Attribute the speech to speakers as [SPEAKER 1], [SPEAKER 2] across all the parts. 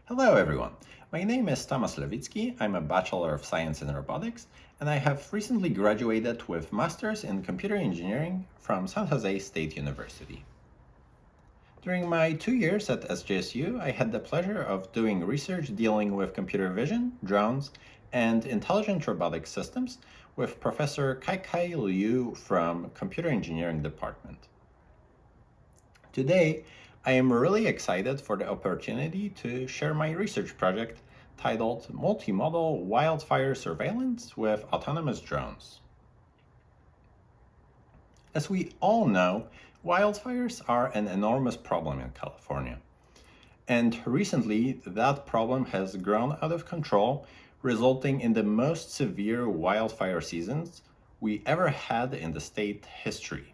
[SPEAKER 1] Hello everyone, my name is Tomasz Lewicki, I'm a Bachelor of Science in Robotics, and I have recently graduated with Masters in Computer Engineering from San Jose State University. During my 2 years at CSU, I had the pleasure of doing research dealing with computer vision, drones, and intelligent robotic systems with Professor Kai Liu from Computer Engineering Department. Today, I am really excited for the opportunity to share my research project titled Multimodal Wildfire Surveillance with Autonomous Drones. As we all know, wildfires are an enormous problem in California. And recently, that problem has grown out of control, resulting in the most severe wildfire seasons we ever had in the state history.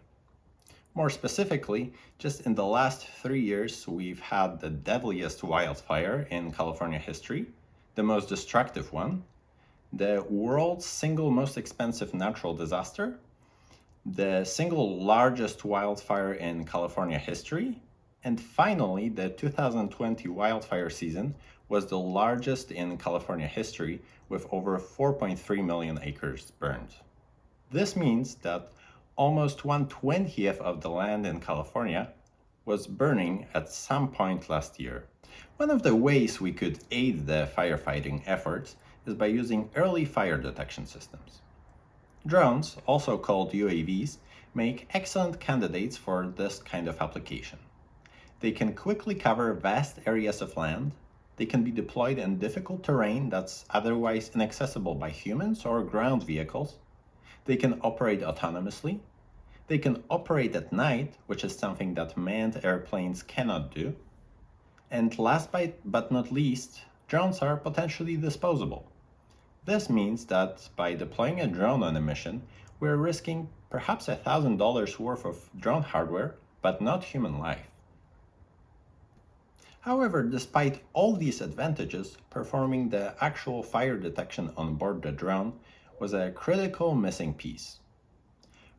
[SPEAKER 1] More specifically, just in the last 3 years, we've had the deadliest wildfire in California history, the most destructive one, the world's single most expensive natural disaster, the single largest wildfire in California history, and finally, the 2020 wildfire season was the largest in California history with over 4.3 million acres burned. This means that almost 1/20th of the land in California was burning at some point last year. One of the ways we could aid the firefighting efforts is by using early fire detection systems. Drones, also called UAVs, make excellent candidates for this kind of application. They can quickly cover vast areas of land. They can be deployed in difficult terrain that's otherwise inaccessible by humans or ground vehicles. They can operate autonomously. They can operate at night, which is something that manned airplanes cannot do. And last but not least, drones are potentially disposable. This means that by deploying a drone on a mission, we're risking perhaps $1,000 worth of drone hardware, but not human life. However, despite all these advantages, performing the actual fire detection on board the drone was a critical missing piece.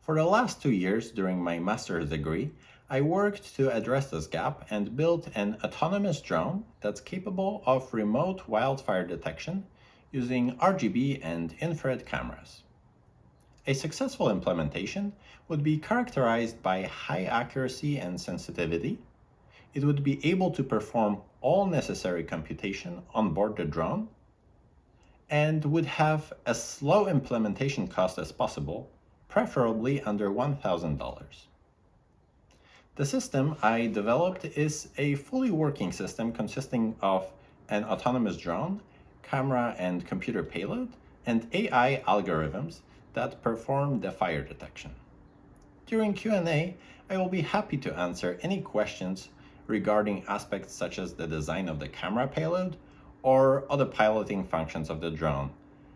[SPEAKER 1] For the last 2 years during my master's degree, I worked to address this gap and built an autonomous drone that's capable of remote wildfire detection using RGB and infrared cameras. A successful implementation would be characterized by high accuracy and sensitivity. It would be able to perform all necessary computation on board the drone and would have as low implementation cost as possible, preferably under $1,000. The system I developed is a fully working system consisting of an autonomous drone, camera and computer payload, and AI algorithms that perform the fire detection. During Q&A, I will be happy to answer any questions regarding aspects such as the design of the camera payload or other piloting functions of the drone.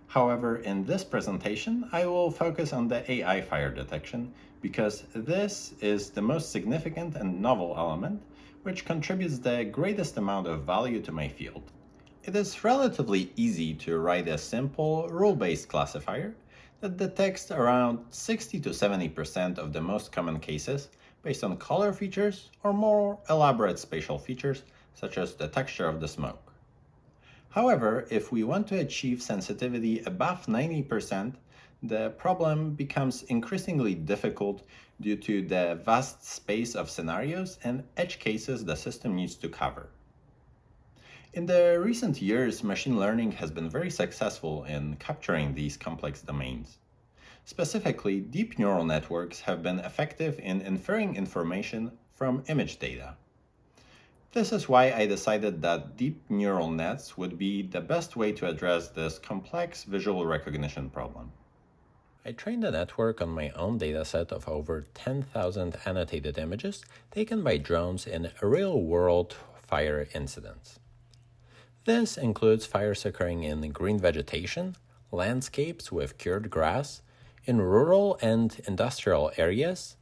[SPEAKER 1] However, in this presentation, I will focus on the AI fire detection because this is the most significant and novel element, which contributes the greatest amount of value to my field. It is relatively easy to write a simple rule-based classifier that detects around 60 to 70% of the most common cases based on color features or more elaborate spatial features such as the texture of the smoke. However, if we want to achieve sensitivity above 90%, the problem becomes increasingly difficult due to the vast space of scenarios and edge cases the system needs to cover. In the recent years, machine learning has been very successful in capturing these complex domains. Specifically, deep neural networks have been effective in inferring information from image data. This is why I decided that deep neural nets would be the best way to address this complex visual recognition problem. I trained the network on my own dataset of over 10,000 annotated images taken by drones in real-world fire incidents. This includes fires occurring in green vegetation, landscapes with cured grass, in rural and industrial areas,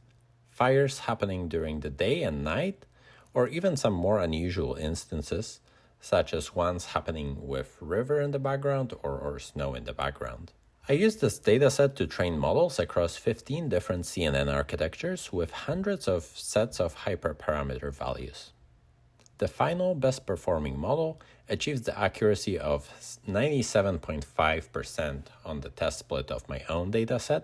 [SPEAKER 1] fires happening during the day and night, or even some more unusual instances, such as ones happening with river in the background or snow in the background. I used this dataset to train models across 15 different CNN architectures with hundreds of sets of hyperparameter values. The final best performing model
[SPEAKER 2] achieves the accuracy of 97.5% on the test split of my own dataset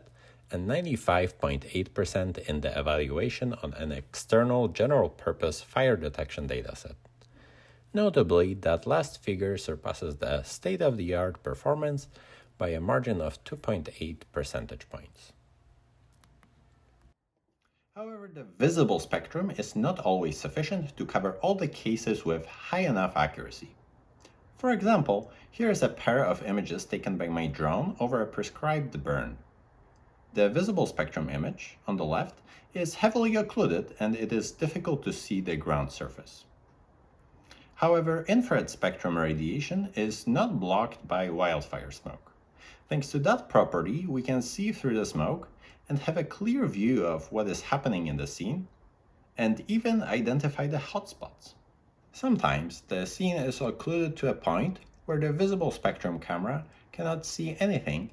[SPEAKER 2] and 95.8% in the evaluation on an external general-purpose fire detection dataset. Notably, that last figure surpasses the state-of-the-art performance by a margin of 2.8 percentage points.
[SPEAKER 1] However, the visible spectrum is not always sufficient to cover all the cases with high enough accuracy. For example, here is a pair of images taken by my drone over a prescribed burn. The visible spectrum image, on the left, is heavily occluded and it is difficult to see the ground surface. However, infrared spectrum radiation is not blocked by wildfire smoke. Thanks to that property, we can see through the smoke and have a clear view of what is happening in the scene, and even identify the hotspots. Sometimes the scene is occluded to a point where the visible spectrum camera cannot see anything,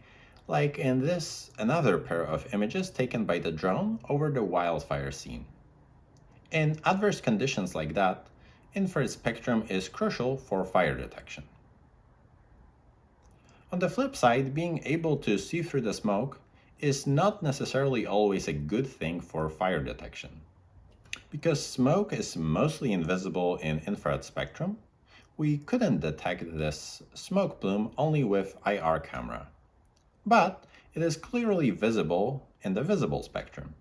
[SPEAKER 1] like in this another pair of images taken by the drone over the wildfire scene. In adverse conditions like that, infrared spectrum is crucial for fire detection. On the flip side, being able to see through the smoke is not necessarily always a good thing for fire detection. Because smoke is mostly invisible in infrared spectrum, we couldn't detect this smoke plume only with IR camera. But it is clearly visible in the visible spectrum.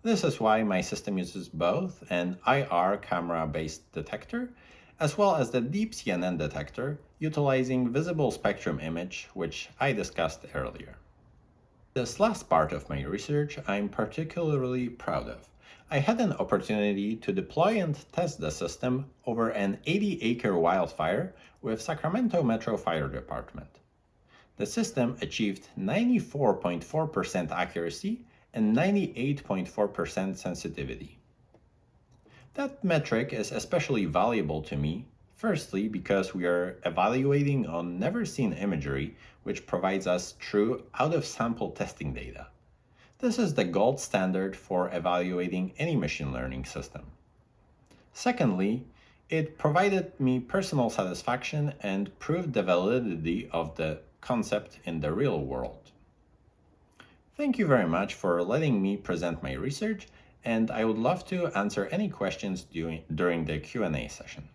[SPEAKER 1] This is why my system uses both an IR camera-based detector as well as the deep CNN detector utilizing visible spectrum image, which I discussed earlier. This last part of my research I'm particularly proud of. I had an opportunity to deploy and test the system over an 80-acre wildfire with Sacramento Metro Fire Department. The system achieved 94.4% accuracy and 98.4% sensitivity. That metric is especially valuable to me, firstly because we are evaluating on never-seen imagery, which provides us true out-of-sample testing data. This is the gold standard for evaluating any machine learning system. Secondly, it provided me personal satisfaction and proved the validity of the concept in the real world. Thank you very much for letting me present my research, and I would love to answer any questions during the Q&A session.